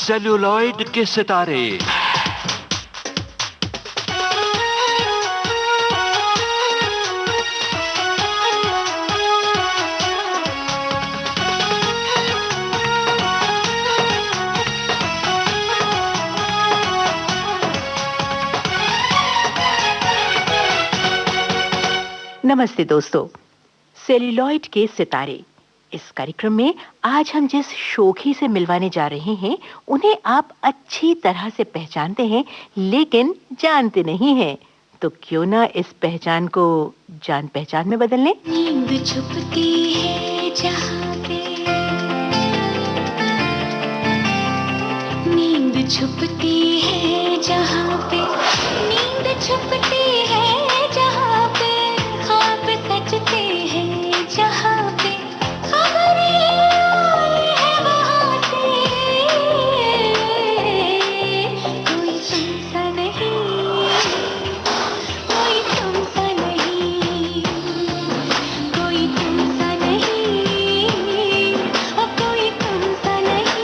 Celluloid के सितारे। नमस्ते दोस्तों, सेल्यूलॉइड के सितारे इस कार्यक्रम में आज हम जिस शोखी से मिलवाने जा रहे हैं उन्हें आप अच्छी तरह से पहचानते हैं लेकिन जानते नहीं हैं। तो क्यों ना इस पहचान को जान पहचान में बदल लें। नींद छुपती है जहाँ पे, नींद छुपती है जहाँ पे, नींद छुपती है जहाँ पे, ख्वाब सजते हैं जहाँ पे, खबरें आई है वहाँ से, कोई तुमसा नहीं, कोई तुमसा नहीं, कोई तुमसा नहीं, और कोई तुमसा नहीं।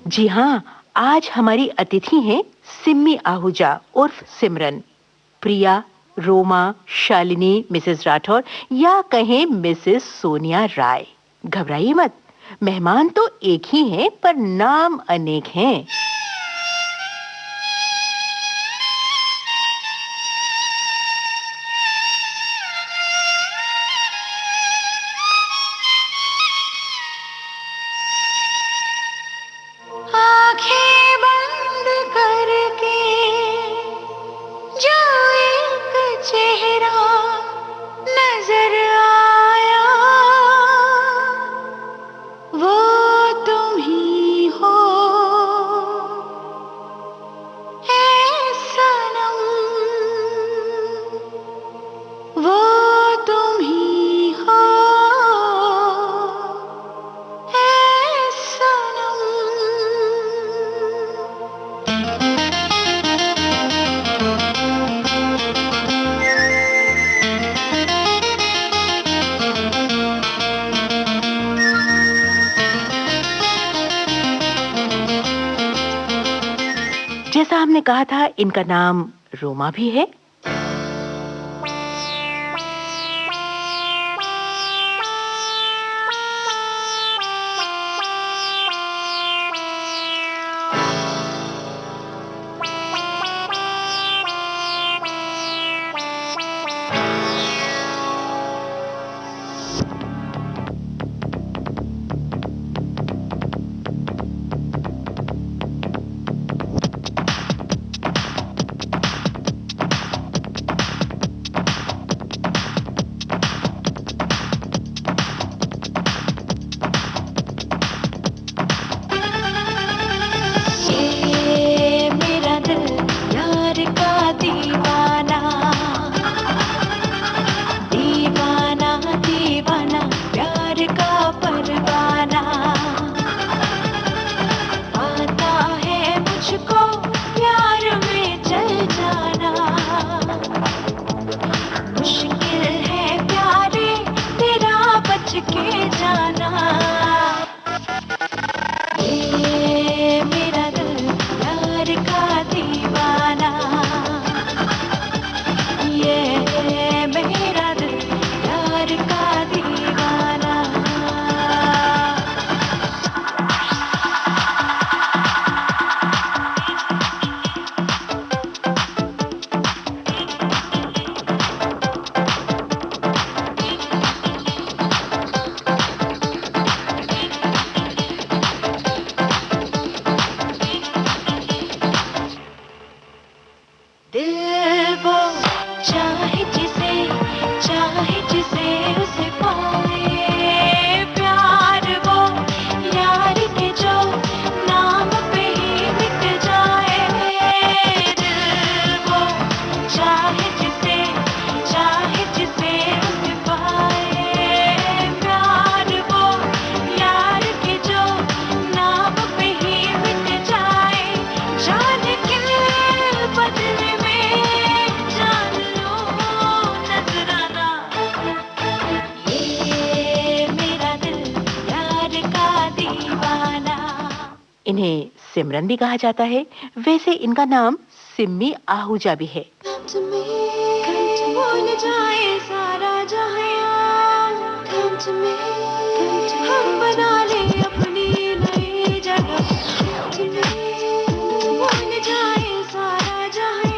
जी हाँ, आज हमारी अतिथि हैं सिम्मी आहूजा उर्फ सिमरन, प्रिया, रोमा, शालिनी, मिसेस राठौर या कहें मिसेस सोनिया राय। घबराइए मत, मेहमान तो एक ही हैं पर नाम अनेक हैं। आँखें बंद करके जो एक चेहरा नजर आया, वो तुम ही हो ऐ सनम, वो तुम ही हो ऐ सनम। जैसा हमने कहा था, इनका नाम रोमा भी है। इन्हें सिमरन भी कहा जाता है। वैसे इनका नाम सिम्मी आहूजा भी है। भूल जाए सारा जहां, हम बना ले अपनी नई जगह। भूल जाए सारा जहां,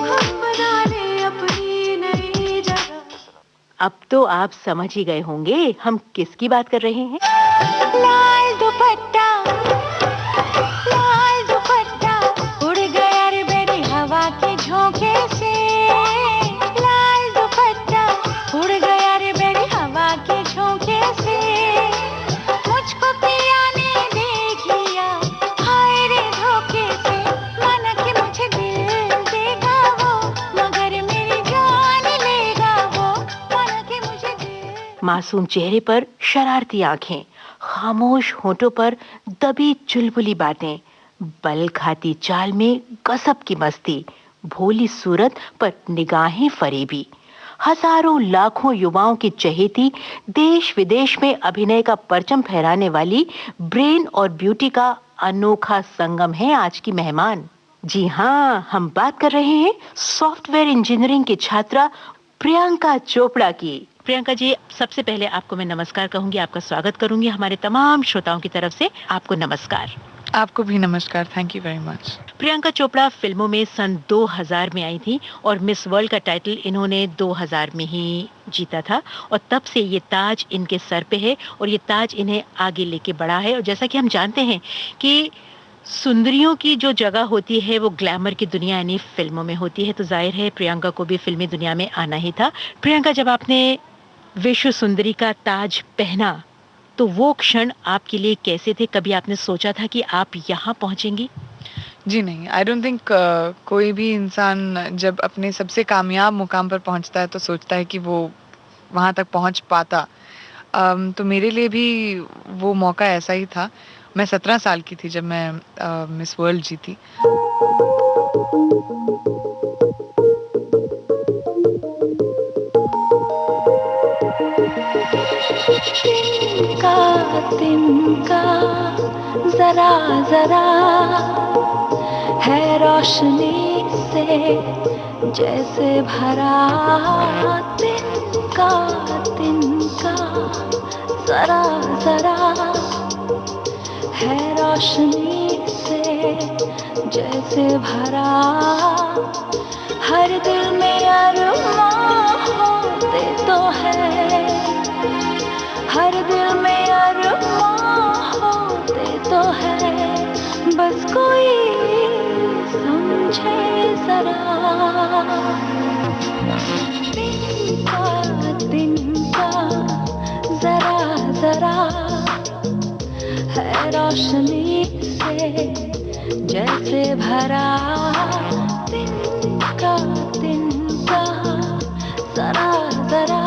हम बना ले अपनी नई जगह। अब तो आप समझ ही गए होंगे हम किसकी बात कर रहे हैं। लाल दुपट्टा, लाल दुपट्टा, उड़ गया रे मेरी हवा के झोंके से। लाल दुपट्टा, उड़ गया रे मेरी हवा के झोंके से। मुझको पिया ने देख लिया, हाय रे धोखे से। माना कि मुझे दिल देगा वो, मगर मेरी जान लेगा वो। माना कि मुझे दिल। मासूम चेहरे पर शरारती आंखें, खामोश होठों पर दबी चुलबुली बातें, बल खाती चाल में गजब की मस्ती, भोली सूरत पर निगाहें फरेबी। हजारों लाखों युवाओं की चहेती, देश विदेश में अभिनय का परचम फहराने वाली ब्रेन और ब्यूटी का अनोखा संगम है आज की मेहमान। जी हाँ, हम बात कर रहे हैं सॉफ्टवेयर इंजीनियरिंग की छात्रा प्रियंका चोपड़ा की। प्रियंका जी, सबसे पहले आपको मैं नमस्कार कहूंगी, आपका स्वागत करूंगी हमारे तमाम श्रोताओं की तरफ से। आपको नमस्कार। आपको भी नमस्कार, thank you very much. Priyanka Chopra फिल्मों में सन 2000 में आई थी और मिस वर्ल्ड का टाइटल इन्होंने 2000 में ही जीता था और तब से ये ताज इनके सर पे है और ये ताज इन्हें आगे लेके बढ़ा है। और जैसा कि हम जानते हैं कि सुंदरियों की जो जगह होती है वो ग्लैमर की दुनिया यानी फिल्मों में होती है, तो जाहिर है प्रियंका को भी फिल्मी दुनिया में आना ही था। प्रियंका, जब आपने विश्व सुंदरी का ताज पहना तो वो क्षण आपके लिए कैसे थे? कभी आपने सोचा था कि आप यहाँ पहुंचेंगी? जी नहीं, आई डोंट थिंक कोई भी इंसान जब अपने सबसे कामयाब मुकाम पर पहुंचता है तो सोचता है कि वो वहां तक पहुंच पाता। तो मेरे लिए भी वो मौका ऐसा ही था। मैं 17 साल की थी जब मैं मिस वर्ल्ड जीती। तिनका जरा जरा है रोशनी से जैसे भरा। तिनका तिनका जरा जरा है रोशनी से जैसे भरा। हर दिल में अरमां होते तो है, हर दिल में अरमां होते तो है। बस कोई समझे जरा। तिनका तिनका जरा जरा है रोशनी से जैसे भरा। तिनका तिनका जरा जरा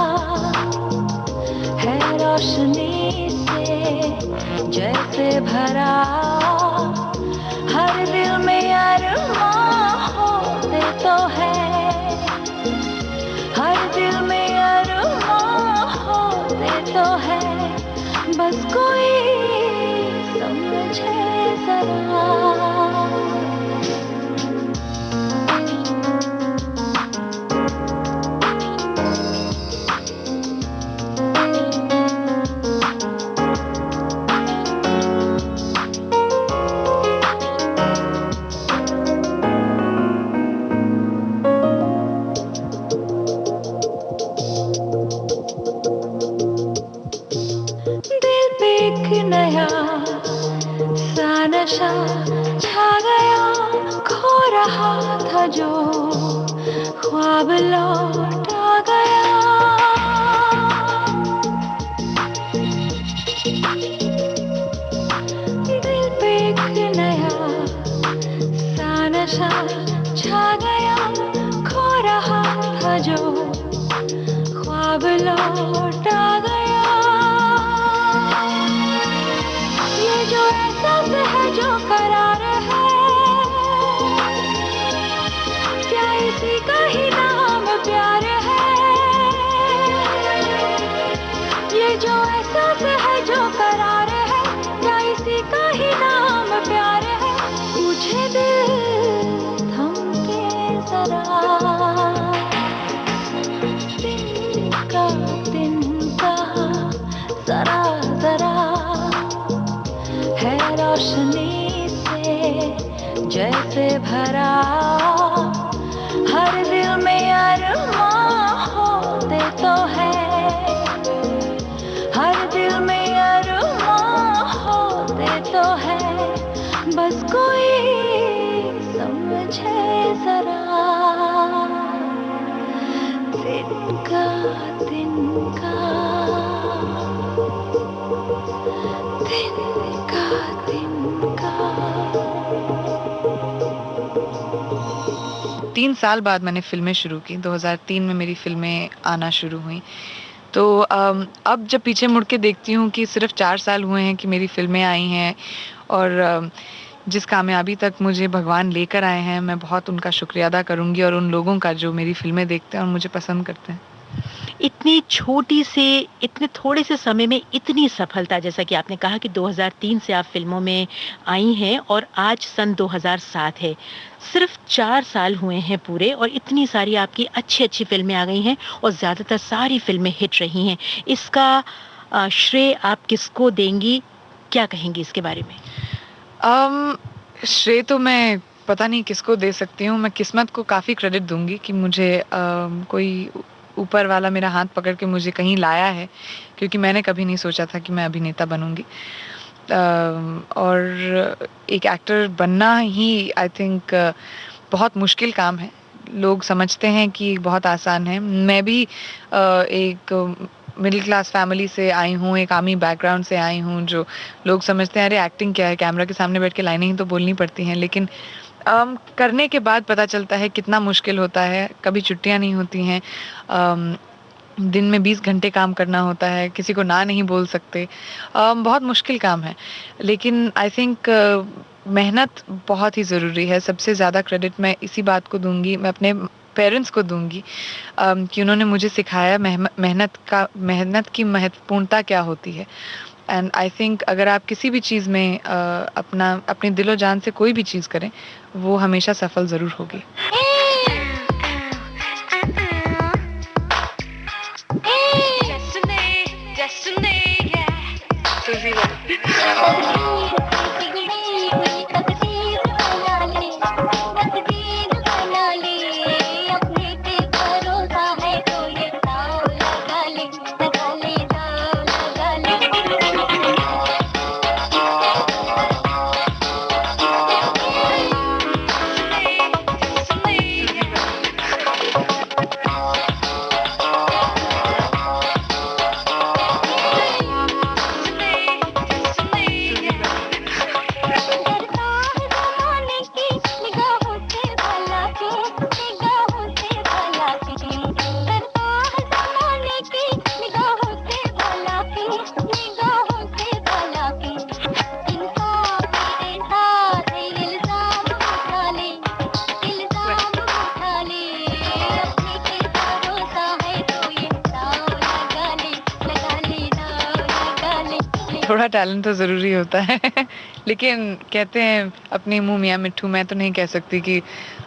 है रोशनी से जैसे भरा। हर दिल में अरमां होते तो है, हर दिल में अरमां होते तो है। बस कोई समझे जरा। नया सा नशा छा गया, खो रहा था जो ख्वाब लौट आ गया। दिल पे एक नया सा नशा छा गया, खो रहा था जो ख्वाब लौट आ गया। जो एहसास है जो करार है, क्या इसी का ही नाम प्यार है। ये जो एहसास है जो करार है, है रोशनी से जैसे भरा, हर दिल में अरमां होते तो है, हर दिल में अरमां होते तो है, बस कोई समझे जरा, तिनका तिनका तिनका तिनका। 3 साल बाद मैंने फिल्में शुरू की। 2003 में मेरी फिल्में आना शुरू हुई। तो अब जब पीछे मुड़ के देखती हूँ कि सिर्फ 4 साल हुए हैं कि मेरी फिल्में आई हैं और जिस कामयाबी तक मुझे भगवान लेकर आए हैं, मैं बहुत उनका शुक्रिया अदा करूँगी और उन लोगों का जो मेरी फिल्में देखते हैं और मुझे पसंद करते हैं। इतनी छोटी से, इतने थोड़े से समय में इतनी सफलता, जैसा कि आपने कहा कि 2003 से आप फिल्मों में आई हैं और आज सन 2007 है। सिर्फ 4 साल हुए हैं पूरे और इतनी सारी आपकी अच्छी-अच्छी फिल्में आ गई हैं और ज़्यादातर सारी फिल्में हिट रही हैं। इसका श्रेय आप किसको देंगी? क्या कहेंगी इसके बारे में? श्रेय तो मैं पता नहीं किसको दे सकती हूँ। मैं किस्मत को काफ़ी क्रेडिट दूँगी कि मुझे कोई ऊपर वाला मेरा हाथ पकड़ के मुझे कहीं लाया है, क्योंकि मैंने कभी नहीं सोचा था कि मैं अभिनेता बनूँगी। और एक एक्टर बनना ही आई थिंक बहुत मुश्किल काम है। लोग समझते हैं कि बहुत आसान है। मैं भी एक मिडिल क्लास फैमिली से आई हूँ, एक आर्मी बैकग्राउंड से आई हूँ, जो लोग समझते हैं अरे एक्टिंग क्या है, कैमरा के सामने बैठ के लाइनें ही तो बोलनी पड़ती हैं। लेकिन करने के बाद पता चलता है कितना मुश्किल होता है। कभी छुट्टियाँ नहीं होती हैं। दिन में 20 घंटे काम करना होता है, किसी को ना नहीं बोल सकते। बहुत मुश्किल काम है। लेकिन आई थिंक मेहनत बहुत ही ज़रूरी है। सबसे ज़्यादा क्रेडिट मैं इसी बात को दूँगी, मैं अपने पेरेंट्स को दूँगी कि उन्होंने मुझे सिखाया मेहनत की महत्वपूर्णता क्या होती है। एंड आई थिंक अगर आप किसी भी चीज़ में अपनी दिलो जान से कोई भी चीज़ करें, वो हमेशा सफल ज़रूर होगी। थोड़ा टैलेंट तो ज़रूरी होता है लेकिन कहते हैं अपनी मुँह मियाँ मिट्ठू। मैं तो नहीं कह सकती कि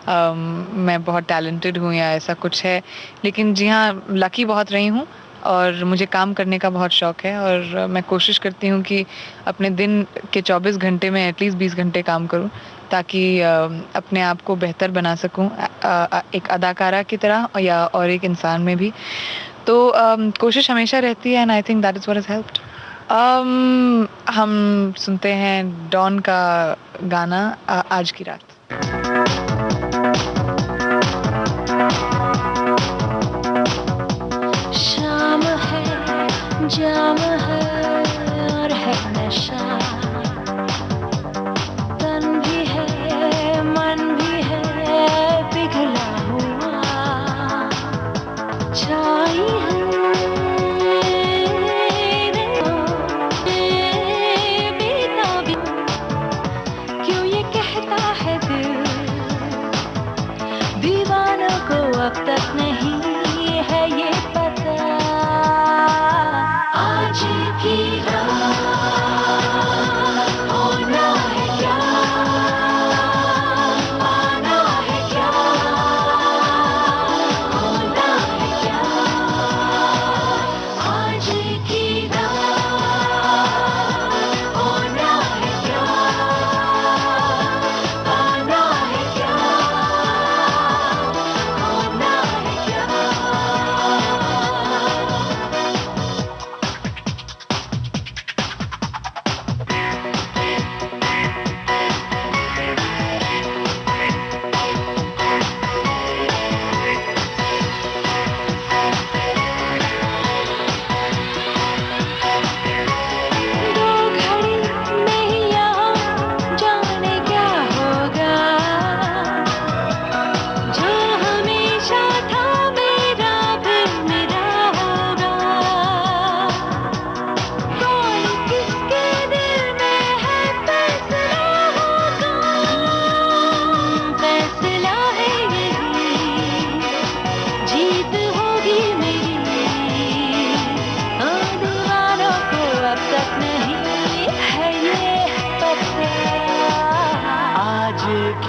मैं बहुत टैलेंटेड हूँ या ऐसा कुछ है। लेकिन जी हाँ, लकी बहुत रही हूँ और मुझे काम करने का बहुत शौक है और मैं कोशिश करती हूँ कि अपने दिन के 24 घंटे में एटलीस्ट 20 घंटे काम करूँ, ताकि अपने आप को बेहतर बना सकूँ एक अदाकारा की तरह या और एक इंसान में भी। तो कोशिश हमेशा रहती है and I think that is what has helped. हम सुनते हैं डॉन का गाना आज की रात। शाम है, जाम है और है नशा, तन भी है मन भी है पिघला हुआ, छाई है बेताबी, क्यों ये कहता है दिल, दीवानों को अब तक नहीं है ये पता। आज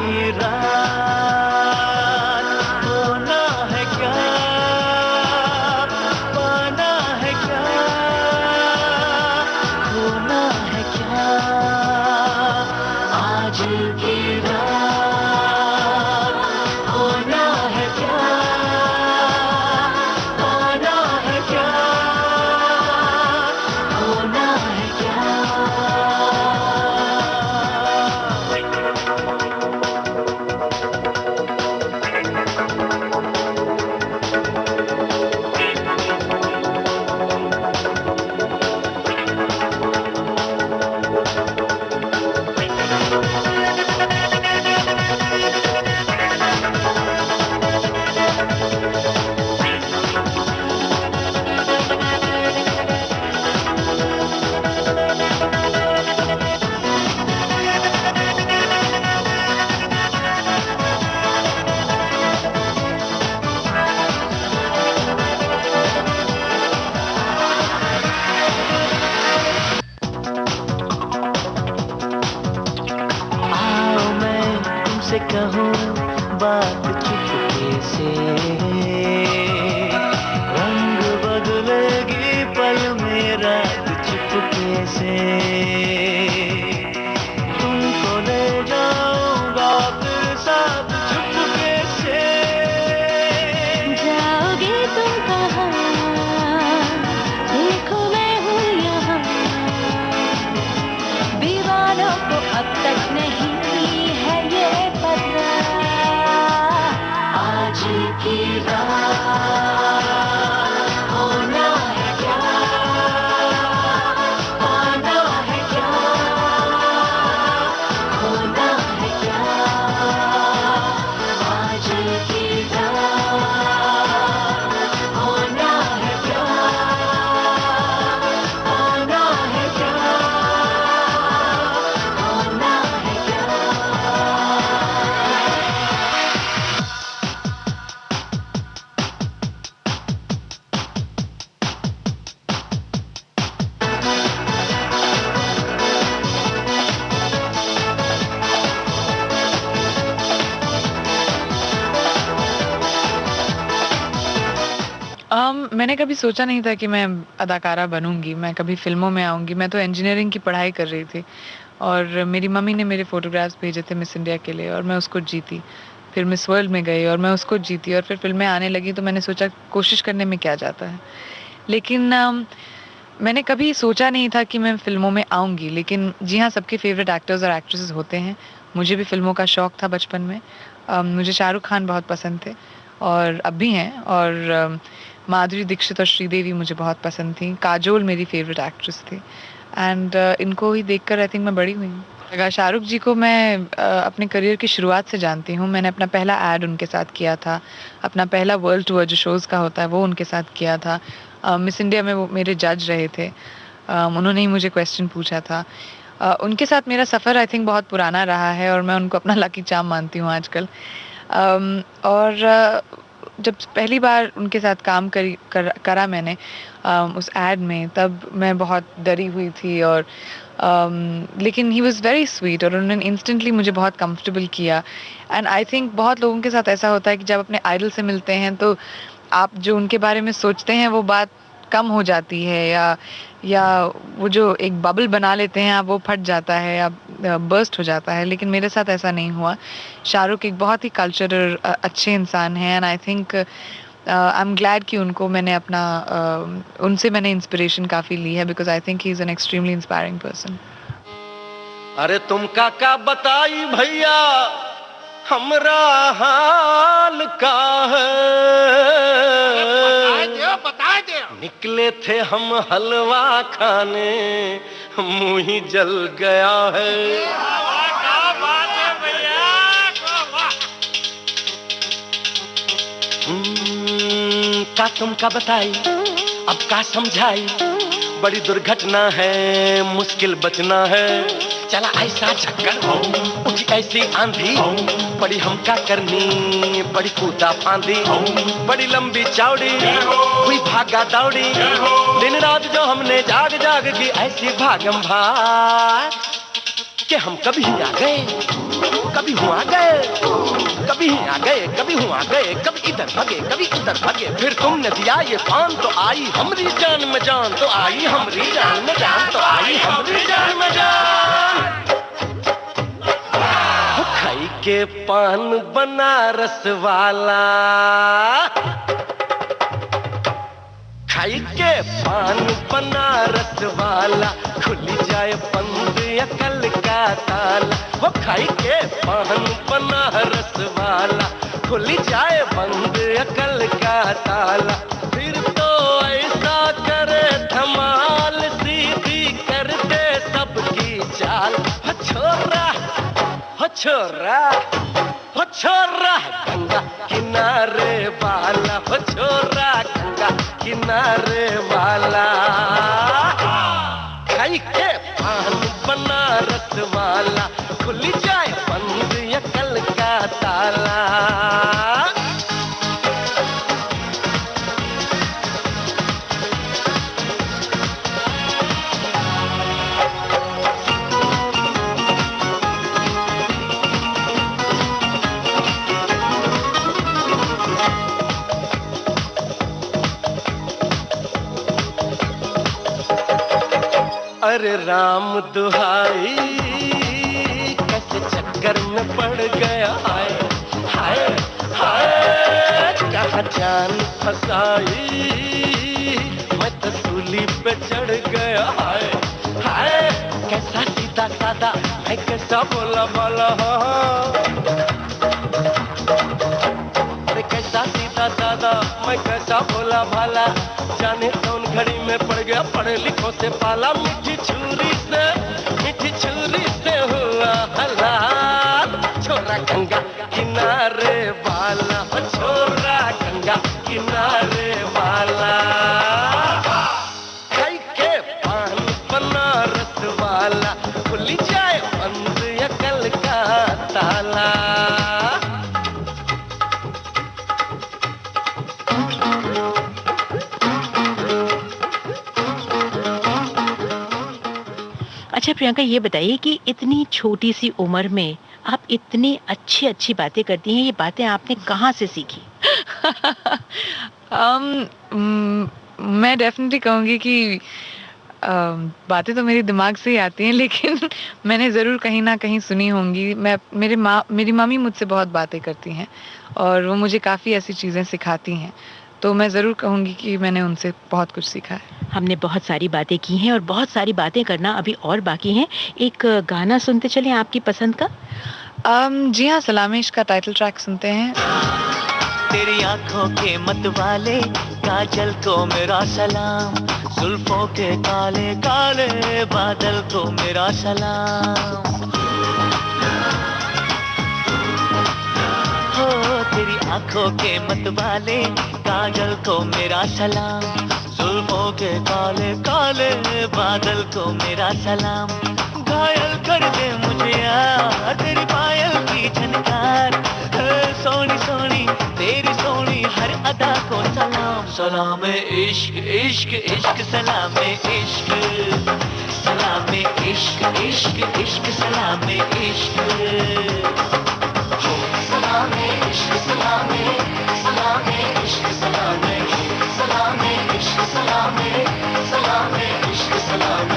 की रात होना है क्या, पाना है क्या, होना है क्या, आज की रात होना है क्या, पाना है क्या, होना है क्या। आओ मैं तुमसे कहूँ बात चुपके से, रंग बदलेगी पल में रात चुपके से, तुमको ले जाऊंगा फिर साथ चुपके से। जाओगे तुम कहाँ, देखो मैं हूँ यहाँ, दीवानों को अब तक नहीं है ये पता, आज की रात होना है क्या, पाना है क्या, होना है क्या, आज की रात होना है क्या, पाना है क्या, होना है क्या। मैंने कभी सोचा नहीं था कि मैं अदाकारा बनूंगी, मैं कभी फिल्मों में आऊंगी। मैं तो इंजीनियरिंग की पढ़ाई कर रही थी और मेरी मम्मी ने मेरे फोटोग्राफ्स भेजे थे मिस इंडिया के लिए और मैं उसको जीती। फिर मिस वर्ल्ड में गई और मैं उसको जीती और फिर फिल्में आने लगी तो मैंने सोचा कोशिश करने में क्या जाता है। लेकिन मैंने कभी सोचा नहीं था कि मैं फिल्मों में आऊंगी। लेकिन जी हाँ, सबके फेवरेट एक्टर्स और एक्ट्रेसेस होते हैं। मुझे भी फिल्मों का शौक था बचपन में। मुझे शाहरुख खान बहुत पसंद थे और अब भी हैं, और माधुरी दीक्षित और श्रीदेवी मुझे बहुत पसंद थी। काजोल मेरी फेवरेट एक्ट्रेस थी एंड इनको ही देखकर आई थिंक मैं बड़ी हुई हूँ। अगर शाहरुख जी को मैं अपने करियर की शुरुआत से जानती हूँ। मैंने अपना पहला एड उनके साथ किया था, अपना पहला वर्ल्ड टूर जो शोज़ का होता है वो उनके साथ किया था। मिस इंडिया में वो मेरे जज रहे थे, उन्होंने ही मुझे क्वेश्चन पूछा था। उनके साथ मेरा सफ़र आई थिंक बहुत पुराना रहा है और मैं उनको अपना लकी चार्म मानती हूँ आजकल। और जब पहली बार उनके साथ काम करा मैंने उस एड में, तब मैं बहुत डरी हुई थी और लेकिन ही वॉज़ वेरी स्वीट और उन्होंने इंस्टेंटली मुझे बहुत कंफर्टेबल किया। एंड आई थिंक बहुत लोगों के साथ ऐसा होता है कि जब अपने आइडल से मिलते हैं तो आप जो उनके बारे में सोचते हैं वो बात कम हो जाती है, या वो जो एक बबल बना लेते हैं आप, वो फट जाता है या बर्स्ट हो जाता है। लेकिन मेरे साथ ऐसा नहीं हुआ। शाहरुख एक बहुत ही कल्चरल अच्छे इंसान हैं and I think I am glad कि उनको मैंने अपना उनसे मैंने इंस्पिरेशन काफ़ी ली है, because I think he is an extremely inspiring person. अरे तुम काका बताई भैया हमरा हाल का है, बता दे। निकले थे हम हलवा खाने, मुंह ही जल गया है। का तुम का बताई अब का समझाई, बड़ी दुर्घटना है मुश्किल बचना है। चला ऐसा चक्कर हो उठी ऐसी आंधी, बड़ी हम का करनी बड़ी कूदा फांदी, बड़ी लंबी चौड़ी हुई भागा दौड़ी, दिन रात जो हमने जाग जाग की ऐसी भागम भाग। कि हम कभी आ गए, कभी हुआ गए, कभी आ गए, कभी हुआ गए, कभी इधर भागे, कभी उधर भागे, फिर तुमने दिया ये पान तो आई हमरी जान में जान, तो आई हमरी जान में जान, तो आई हमरी जान में जान। खाई के पान बनारस वाला, खाई के पान बनारस वाला, खुली जाए बंद अकल का ताला। वो खाई के पान बनारस वाला, खुली जाए बंद अकल का ताला। फिर तो ऐसा करे धमाल, सीधी कर दे सबकी चाल। हो छोरा, हो छोरा, हो छोरा गंगा किनारे वाला, हो छोरा गंगा किनारे वाला। खाई के पान बनारस वाला, खुल जाए बंद अकल का ताला। अरे राम दुहाई, कैसे चक्कर में पड़ गया, हाय हाय हाय, कहाँ जान फसाई, मैं तो सूली पे चढ़ गया, हाय हाय। कैसा सीधा सादा, मैं कैसा बोला बोला, अरे कैसा सीधा सादा, मैं कैसा बोला भाला। जाने कौन घड़ी में पड़ गया पढ़े लिखों से पाला। मीठी छुरी से हुआ हलाल। छोरा गंगा किनारे वाला, छोरा गंगा किनारे वाला। खाई के पान बनारस वाला, खुल जाए बंद अकल का ताला। अच्छा प्रियंका, ये बताइए कि इतनी छोटी सी उम्र में आप इतनी अच्छी अच्छी बातें करती हैं, ये बातें आपने कहाँ से सीखी? मैं डेफिनेटली कहूँगी कि बातें तो मेरे दिमाग से ही आती हैं, लेकिन मैंने ज़रूर कहीं ना कहीं सुनी होंगी। मेरी मम्मी मुझसे बहुत बातें करती हैं और वो मुझे काफ़ी ऐसी चीज़ें सिखाती हैं, तो मैं ज़रूर कहूँगी कि मैंने उनसे बहुत कुछ सीखा है। हमने बहुत सारी बातें की हैं और बहुत सारी बातें करना अभी और बाकी हैं। एक गाना सुनते चलें आपकी पसंद का। जी हाँ, सलामे इश्क का टाइटल ट्रैक सुनते हैं। तेरी आंखों के मतवाले काजल को मेरा सलाम, जुल्फों के काले काले बादल को मेरा सलाम। हो तेरी आंखों के मतवाले काजल को मेरा सलाम, जुल्फों के काले काले बादल को मेरा सलाम। घायल कर दे मुझे यार तेरी पायल की झनकार, सोनी सोनी तेरी सोनी हर अदा को सलाम। सलाम इश्क इश्क इश्क सलाम इश्क, सलाम इश्क इश्क इश्क सलाम इश्क। सलाम इश्क सलाम सलाम इश्क सलाम, सलाम इश्क सलाम सलाम इश्क सलाम।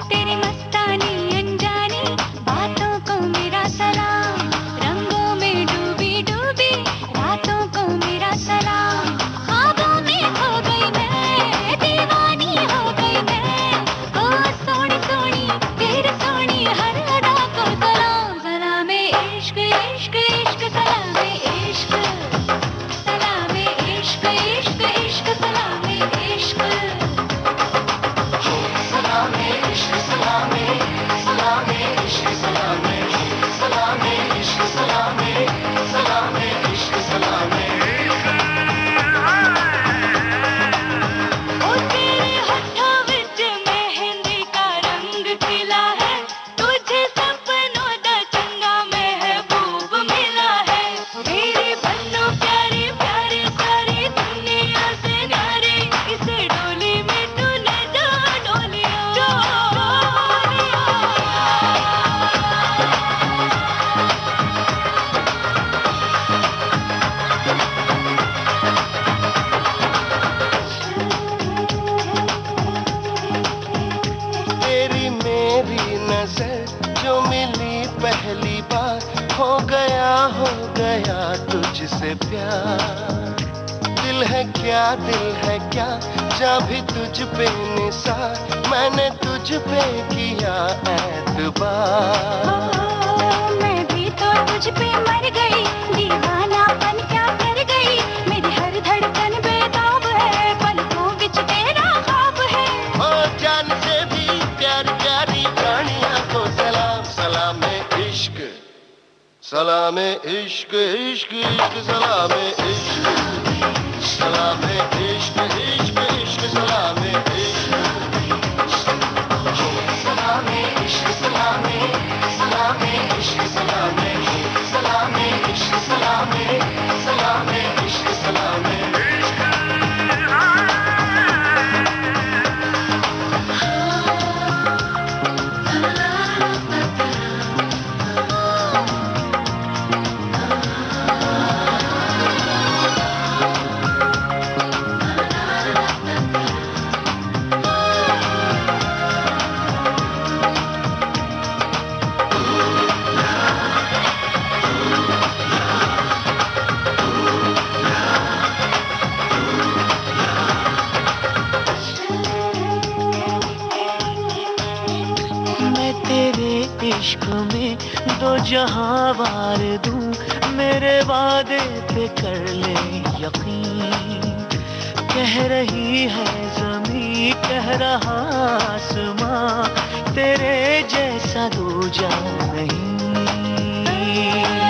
तेरी मस्तानी अनजानी बातों को मेरा सलाम, रंगों में डूबी डूबी रातों को मेरा सलाम। ख्वाबों में खो गई मैं, दीवानी हो गई मैं, ओ सोनी सोनी तेरी सोनी हर अदा को सलाम। सलाम इश्क इश्क इश्क सलाम गया तुझसे प्यार। दिल है क्या जा भी तुझ पे निसार, मैंने तुझ पे किया एतबार। मैं भी तो तुझ पे मर गई, दीवानापन क्या कर गई, मेरी हर धड़कन बेताब है, पलकों बिच तेरा ख्वाब है। ओ जान से भी प्यारी प्राणियों को सलाम, सलामे इश्क, सलामे इश्क, इश्क इश्क सलामे इश्क, सलामे इश्क, इश्क इश्क सलामे इश्क, सलामे इश्क, सलामे सलामे इश्क, सलामे सलामे इश्क, सलामे सलामे इश्क, सलामे इश्क में दो जहां वार दूं, मेरे वादे पे कर ले यकीन। कह रही है ज़मीं, कह रहा आसमां, तेरे जैसा दूजा नहीं।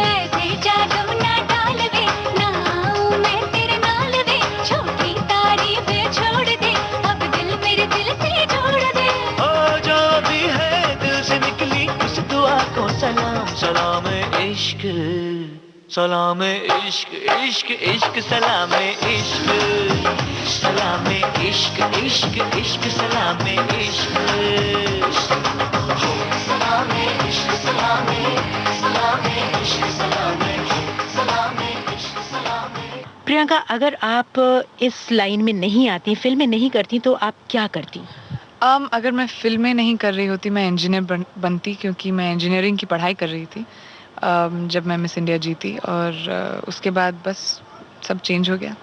ऐसे जादू ना डाल दे, ना आऊं मैं तेरे नाल दे, छोटी तारीफें छोड़ दे, अब दिल मेरे दिल से जोड़ दे। ओ जो भी है दिल से निकली उस दुआ को सलाम, सलाम इश्क, सलाम इश्क, इश्क इश्क सलाम इश्क, सलाम इश्क, इश्क इश्क सलाम इश्क, सलामे इश्क, सलामे सलामे इश्क, सलामे सलामे इश्क, सलामे। प्रियंका, अगर आप इस लाइन में नहीं आती, फिल्में नहीं करती, तो आप क्या करती? अगर मैं फिल्में नहीं कर रही होती, मैं इंजीनियर बनती, क्योंकि मैं इंजीनियरिंग की पढ़ाई कर रही थी जब मैं मिस इंडिया जीती, और उसके बाद बस सब चेंज हो गया।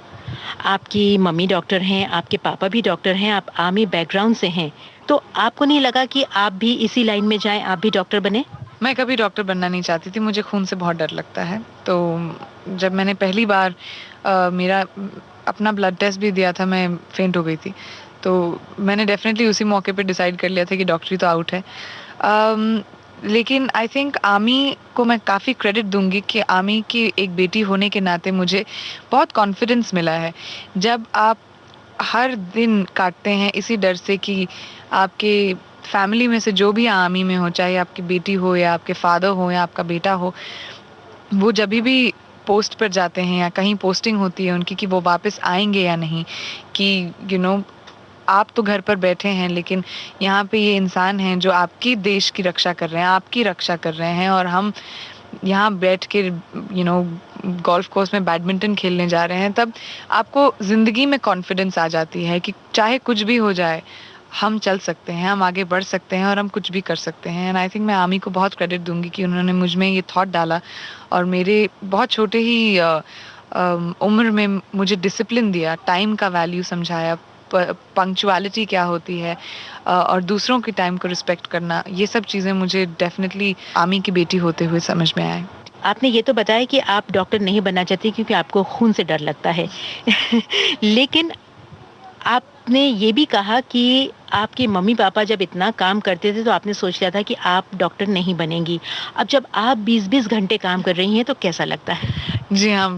आपकी मम्मी डॉक्टर हैं, आपके पापा भी डॉक्टर हैं, आप आर्मी बैकग्राउंड से हैं, तो आपको नहीं लगा कि आप भी इसी लाइन में जाएं, आप भी डॉक्टर बने? मैं कभी डॉक्टर बनना नहीं चाहती थी, मुझे खून से बहुत डर लगता है। तो जब मैंने पहली बार मेरा अपना ब्लड टेस्ट भी दिया था, मैं फेंट हो गई थी, तो मैंने डेफिनेटली उसी मौके पे डिसाइड कर लिया था कि डॉक्टरी तो आउट है। लेकिन आई थिंक आर्मी को मैं काफ़ी क्रेडिट दूंगी कि आर्मी की एक बेटी होने के नाते मुझे बहुत कॉन्फिडेंस मिला है। जब आप हर दिन काटते हैं इसी डर से कि आपके फैमिली में से जो भी आर्मी में हो, चाहे आपकी बेटी हो या आपके फादर हो या आपका बेटा हो, वो जब भी पोस्ट पर जाते हैं या कहीं पोस्टिंग होती है उनकी, कि वो वापस आएंगे या नहीं, कि आप तो घर पर बैठे हैं, लेकिन यहाँ पे ये इंसान हैं जो आपकी देश की रक्षा कर रहे हैं, आपकी रक्षा कर रहे हैं, और हम यहाँ बैठ के गोल्फ कोर्स में बैडमिंटन खेलने जा रहे हैं। तब आपको ज़िंदगी में कॉन्फिडेंस आ जाती है कि चाहे कुछ भी हो जाए, हम चल सकते हैं, हम आगे बढ़ सकते हैं और हम कुछ भी कर सकते हैं। एंड आई थिंक मैं आर्मी को बहुत क्रेडिट दूंगी कि उन्होंने मुझ में ये थॉट डाला और मेरे बहुत छोटे ही उम्र में मुझे डिसिप्लिन दिया, टाइम का वैल्यू समझाया, पंक्चुअलिटी क्या होती है, और दूसरों के टाइम को रिस्पेक्ट करना, ये सब चीज़ें मुझे डेफिनेटली आर्मी की बेटी होते हुए समझ में आए। आपने ये तो बताया कि आप डॉक्टर नहीं बनना चाहती क्योंकि आपको खून से डर लगता है लेकिन आपने ये भी कहा कि आपके मम्मी पापा जब इतना काम करते थे तो आपने सोच लिया था कि आप डॉक्टर नहीं बनेंगी। अब जब आप 20-20 घंटे काम कर रही हैं तो कैसा लगता है? जी हाँ,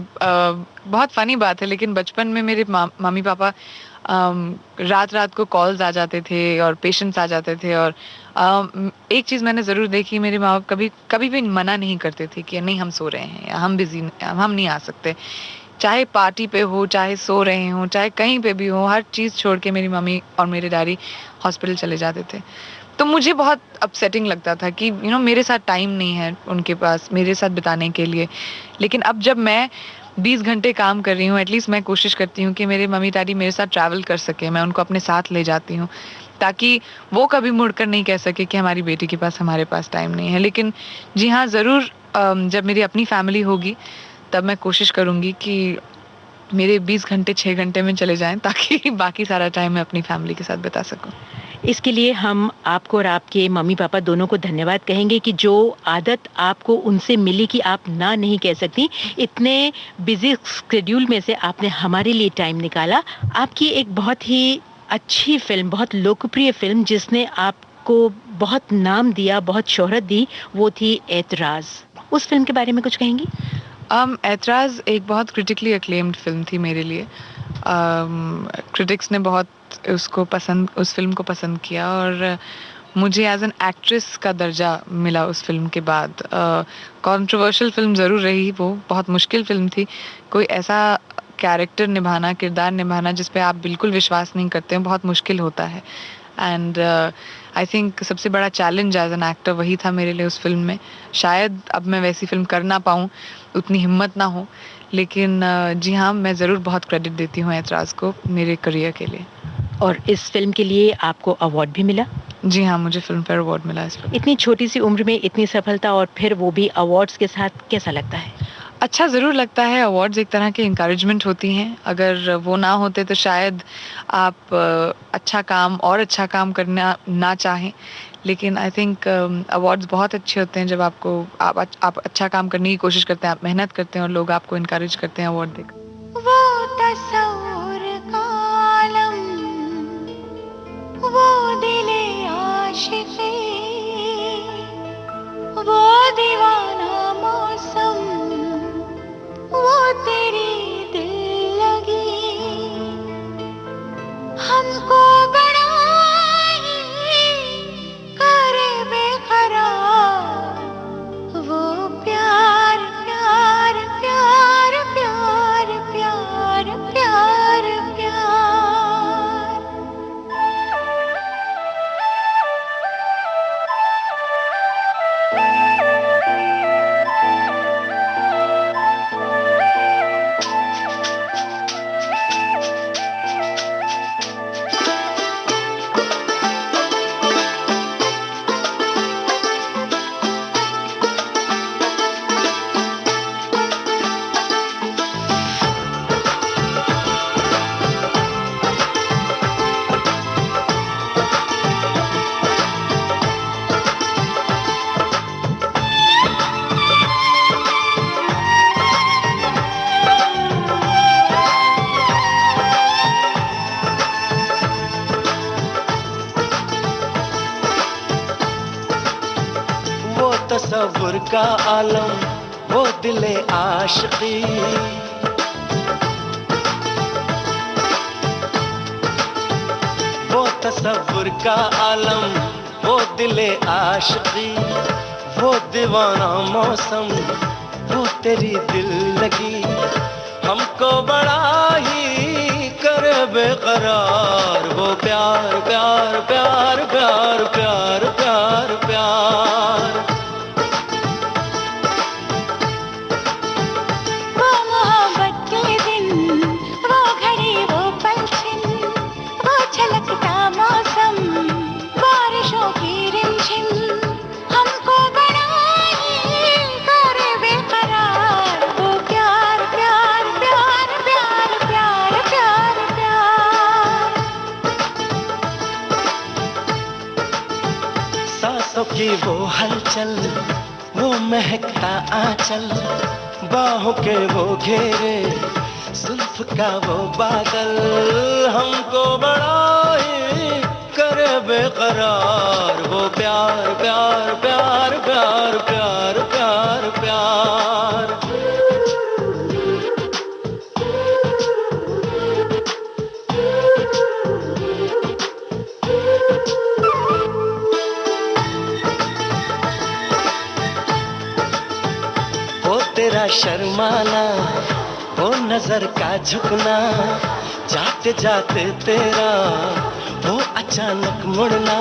बहुत फ़नी बात है, लेकिन बचपन में मेरे मम्मी पापा रात रात को कॉल्स आ जाते थे और पेशेंट्स आ जाते थे, और एक चीज़ मैंने ज़रूर देखी, मेरे माँ बाप कभी भी मना नहीं करते थे कि नहीं हम सो रहे हैं या हम बिजी, हम नहीं आ सकते। चाहे पार्टी पे हो, चाहे सो रहे हो, चाहे कहीं पे भी हो, हर चीज़ छोड़ के मेरी मम्मी और मेरे डैडी हॉस्पिटल चले जाते थे। तो मुझे बहुत अपसेटिंग लगता था कि मेरे साथ टाइम नहीं है उनके पास मेरे साथ बिताने के लिए। लेकिन अब जब मैं 20 घंटे काम कर रही हूँ, एटलीस्ट मैं कोशिश करती हूँ कि मेरे मम्मी डैडी मेरे साथ ट्रैवल कर सके, मैं उनको अपने साथ ले जाती हूँ ताकि वो कभी मुड़कर नहीं कह सके कि हमारी बेटी के पास हमारे पास टाइम नहीं है। लेकिन जी हाँ, ज़रूर जब मेरी अपनी फैमिली होगी तब मैं कोशिश करूँगी कि मेरे 20 घंटे 6 घंटे में चले जाएँ ताकि बाकी सारा टाइम मैं अपनी फैमिली के साथ बिता सकूँ। इसके लिए हम आपको और आपके मम्मी-पापा दोनों को धन्यवाद कहेंगे कि जो आदत आपको उनसे मिली कि आप ना नहीं कह सकती, इतने बिज़ी शेड्यूल में से आपने हमारे लिए टाइम निकाला। आपकी एक बहुत ही अच्छी फ़िल्म, बहुत लोकप्रिय फ़िल्म जिसने आपको बहुत नाम दिया, बहुत शोहरत दी, वो थी ऐतराज़। उस फ़िल्म के बारे में कुछ कहेंगी? ऐतराज़ एक बहुत क्रिटिकली अक्लेम्ड फ़िल्म थी मेरे लिए। क्रिटिक्स ने बहुत उस फ़िल्म को पसंद किया और मुझे एज़ एन एक्ट्रेस का दर्जा मिला उस फ़िल्म के बाद। कंट्रोवर्शियल फ़िल्म ज़रूर रही वो, बहुत मुश्किल फ़िल्म थी। कोई ऐसा कैरेक्टर निभाना, किरदार निभाना जिस पे आप बिल्कुल विश्वास नहीं करते हैं, बहुत मुश्किल होता है। एंड आई थिंक सबसे बड़ा चैलेंज एज़ एन एक्टर वही था मेरे लिए उस फ़िल्म में। शायद अब मैं वैसी फ़िल्म कर ना पाऊँ, उतनी हिम्मत ना हो, लेकिन जी हाँ, मैं ज़रूर बहुत क्रेडिट देती हूँ ऐतराज़ को मेरे करियर के लिए। और इस फ़िल्म के लिए आपको अवार्ड भी मिला? जी हाँ, मुझे फ़िल्म फेयर अवार्ड मिला इस फ़िल्म। इतनी छोटी सी उम्र में इतनी सफलता और फिर वो भी अवार्ड्स के साथ, कैसा लगता है? अच्छा ज़रूर लगता है। अवार्ड्स एक तरह की एनकरेजमेंट होती हैं। अगर वो ना होते तो शायद आप अच्छा काम करना ना चाहें। लेकिन आई थिंक अवार्ड्स बहुत अच्छे होते हैं जब आप अच्छा काम करने की कोशिश करते हैं, आप मेहनत करते हैं और लोग आपको एनकरेज करते हैं अवार्ड देकर। वो तस्वुर का आलम, वो दिले आशिक़ी, वो दीवाना मौसम, वो तेरी दिल लगी, हमको बड़ा ही करे बेकरार, वो प्यार प्यार प्यार प्यार प्यार प्यार प्यार। वो तस्वुर का आलम, वो दिले आशिकी, वो तस्वुर का आलम, वो दिले आशिकी, वो दीवाना मौसम, वो तेरी दिल लगी, हमको बड़ा ही करे बेकरार, वो प्यार प्यार प्यार प्यार प्यार प्यार प्यार। वो मोहब्बत के दिन, वो घड़ी वो पलछिन, वो छलकता मौसम, बारिशों की रिमझिम, हमको बड़ा ही करे बेकरार, वो प्यार प्यार प्यार प्यार प्यार प्यार प्यार। सांसों की वो हलचल, वो महकता आंचल, बाहों के वो घेरे, जुल्फ का वो बादल, हमको बड़ा ही करे बेकरार, वो प्यार प्यार प्यार प्यार प्यार प्यार प्यार। वो तेरा शर्माना, वो नजर का झुकना, जाते जाते तेरा वो अचानक मुड़ना,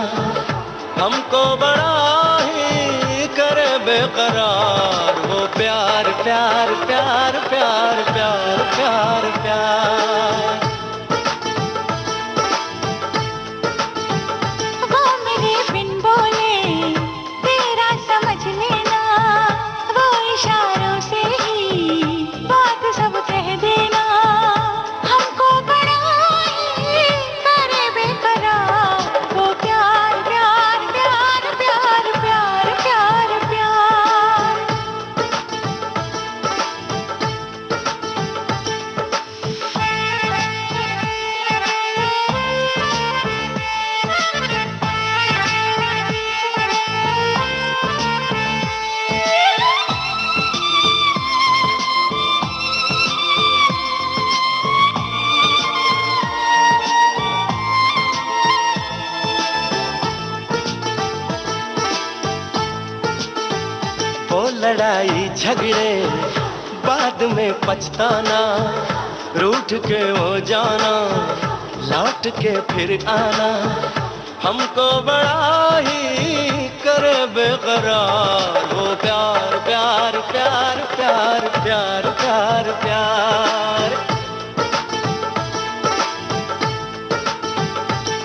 हमको बड़ा ही करे बेकरार, वो प्यार प्यार प्यार प्यार प्यार प्यार प्यार। वो मेरे बिन बोले तेरा समझ लेना, वो इशारों से ही लड़ाई झगड़े बाद में पछताना, रूठ के हो जाना, लौट के फिर आना, हमको बड़ा ही करे बेकरार। वो प्यार प्यार प्यार प्यार प्यार प्यार प्यार,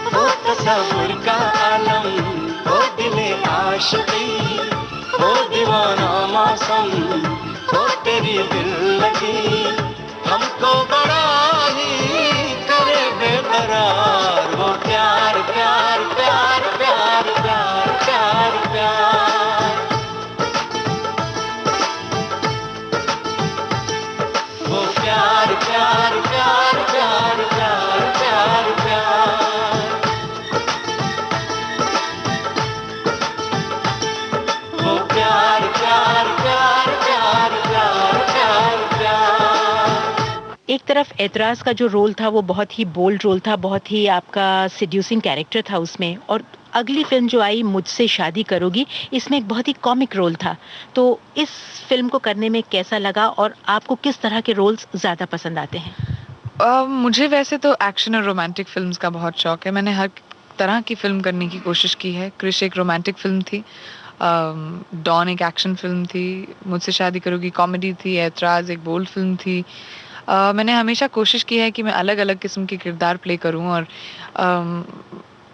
वो तसव्वुर का आलम, वो दिले आशिकी, वो दीवाना मौसम, वो तेरी दिल लगी, हमको बड़ा ही करे बेकरार। वो प्यार प्यार प्यार प्यार प्यार प्यार प्यार, वो प्यार प्यार प्यार प्यार प्यार प्यार प्यार, वो प्यार प्यार प्यार प्यार प्यार प्यार प्यार। एक तरफ ऐतराज का जो रोल था वो बहुत ही बोल्ड रोल था, बहुत ही आपका सेड्यूसिंग कैरेक्टर था उसमें, और अगली फिल्म जो आई मुझसे शादी करोगी, इसमें एक बहुत ही कॉमिक रोल था। तो इस फिल्म को करने में कैसा लगा और आपको किस तरह के रोल्स ज़्यादा पसंद आते हैं? मुझे वैसे तो एक्शन और रोमांटिक फिल्म्स का बहुत शौक है। मैंने हर तरह की फिल्म करने की कोशिश की है। क्रिश एक रोमांटिक फिल्म थी, डॉन एक एक्शन फिल्म थी, मुझसे शादी करोगी कॉमेडी थी, ऐतराज एक बोल्ड फिल्म थी। मैंने हमेशा कोशिश की है कि मैं अलग अलग किस्म के किरदार प्ले करूं, और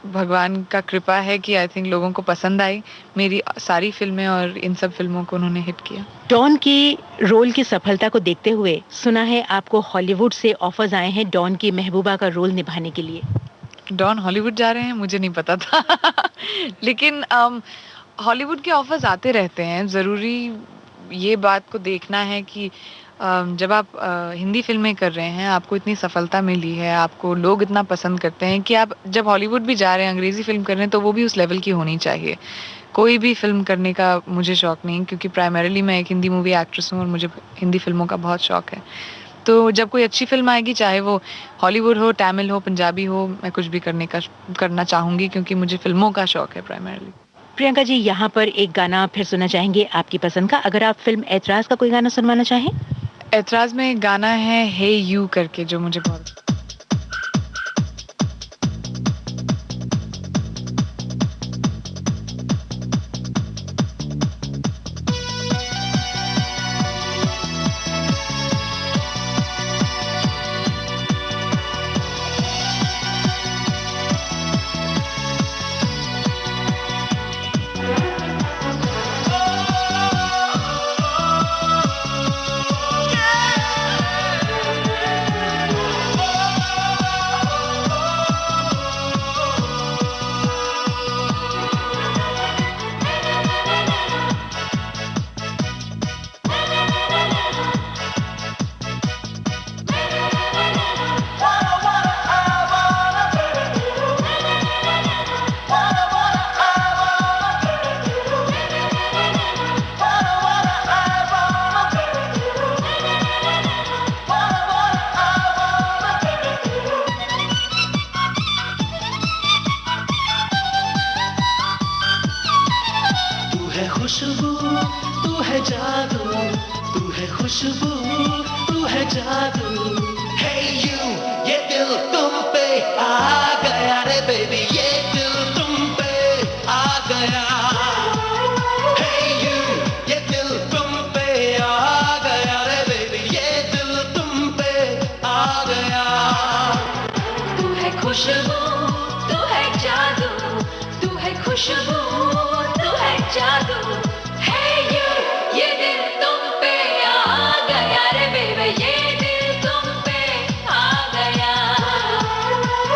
भगवान का कृपा है कि आई थिंक लोगों को पसंद आई मेरी सारी फिल्में, और इन सब फिल्मों को उन्होंने हिट किया। डॉन की रोल की सफलता को देखते हुए सुना है आपको हॉलीवुड से ऑफर्स आए हैं डॉन की महबूबा का रोल निभाने के लिए। डॉन हॉलीवुड जा रहे हैं, मुझे नहीं पता था लेकिन हॉलीवुड के ऑफर्स आते रहते हैं। ज़रूरी ये बात को देखना है कि जब आप हिंदी फिल्में कर रहे हैं, आपको इतनी सफलता मिली है, आपको लोग इतना पसंद करते हैं कि आप जब हॉलीवुड भी जा रहे हैं, अंग्रेज़ी फिल्म कर रहे हैं, तो वो भी उस लेवल की होनी चाहिए। कोई भी फिल्म करने का मुझे शौक नहीं, क्योंकि प्राइमरीली मैं एक हिंदी मूवी एक्ट्रेस हूँ और मुझे हिंदी फिल्मों का बहुत शौक है। तो जब कोई अच्छी फिल्म आएगी, चाहे वो हॉलीवुड हो, तमिल हो, पंजाबी हो, मैं कुछ भी करना चाहूँगी, क्योंकि मुझे फिल्मों का शौक है प्राइमरीली। प्रियंका जी, यहाँ पर एक गाना फिर सुनना चाहेंगे आपकी पसंद का, अगर आप फिल्म ऐतराज का कोई गाना सुनवाना चाहें। ऐतराज में एक गाना है हे यू करके, जो मुझे बहुत खुशबू, तू है जादू, तू है खुशबू, तू है जादू। Hey you, ये दिल तुम पे आ गया रे बेबी, ये दिल तुम पे आ गया। Hey you, ये दिल तुम पे आ गया रे बेबी, ये दिल तुम पे आ गया। तू है खुशबू, तू है जादू, तू है खुशबू, तू है जादू। Hey you, ये दिल तुम पे आ गया रे बेबी, ये दिल तुम पे आ गया।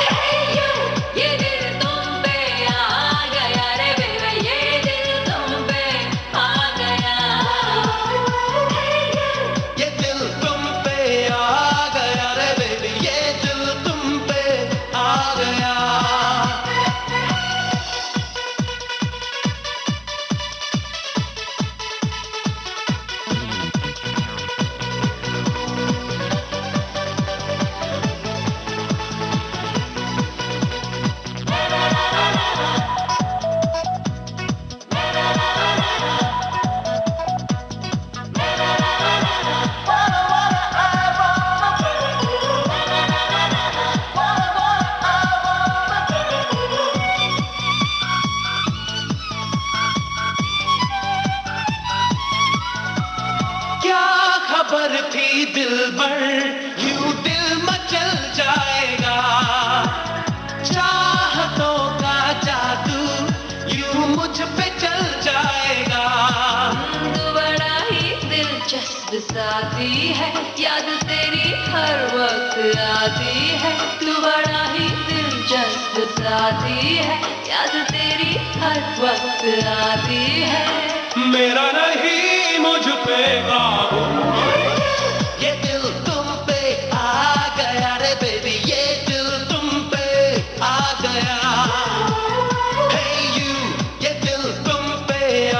Hey you, ये दिल तुम पे आ गया रे बेबी, ये दिल तुम पे आ गया। Hey you, ये दिल तुम पे आ गया रे बेबी, ये दिल तुम पे आ गया। सताती है, याद तेरी हर वक्त आती है, तू बड़ा ही दिलचस्प साथी है, याद तेरी हर वक्त आती है। मेरा नहीं मुझ पे काबू, ये दिल तुम पे आ गया रे बेबी, ये दिल तुम पे आ गया। Hey you, ये दिल तुम पे आ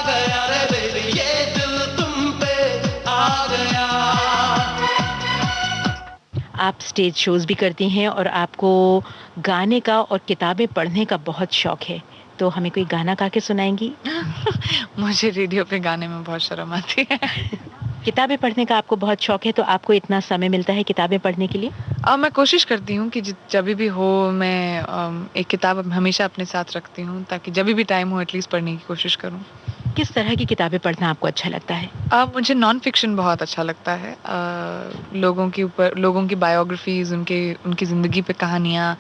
गया रे बेबी, ये दिल तुम पे आ गया। आप स्टेज शोज भी करती हैं और आपको गाने का और किताबें पढ़ने का बहुत शौक है, तो हमें कोई गाना गा के सुनाएंगी? मुझे रेडियो पे गाने में बहुत शर्म आती है। किताबें पढ़ने का आपको बहुत शौक है, तो आपको इतना समय मिलता है किताबें पढ़ने के लिए? मैं कोशिश करती हूँ कि जब भी हो मैं एक किताब हमेशा अपने साथ रखती हूँ, ताकि जब भी टाइम हो एटलीस्ट पढ़ने की कोशिश करूँ। किस तरह की किताबें पढ़ना आपको अच्छा लगता है? मुझे नॉन फिक्शन बहुत अच्छा लगता है। लोगों की बायोग्राफीज, उनकी ज़िंदगी पे कहानियाँ,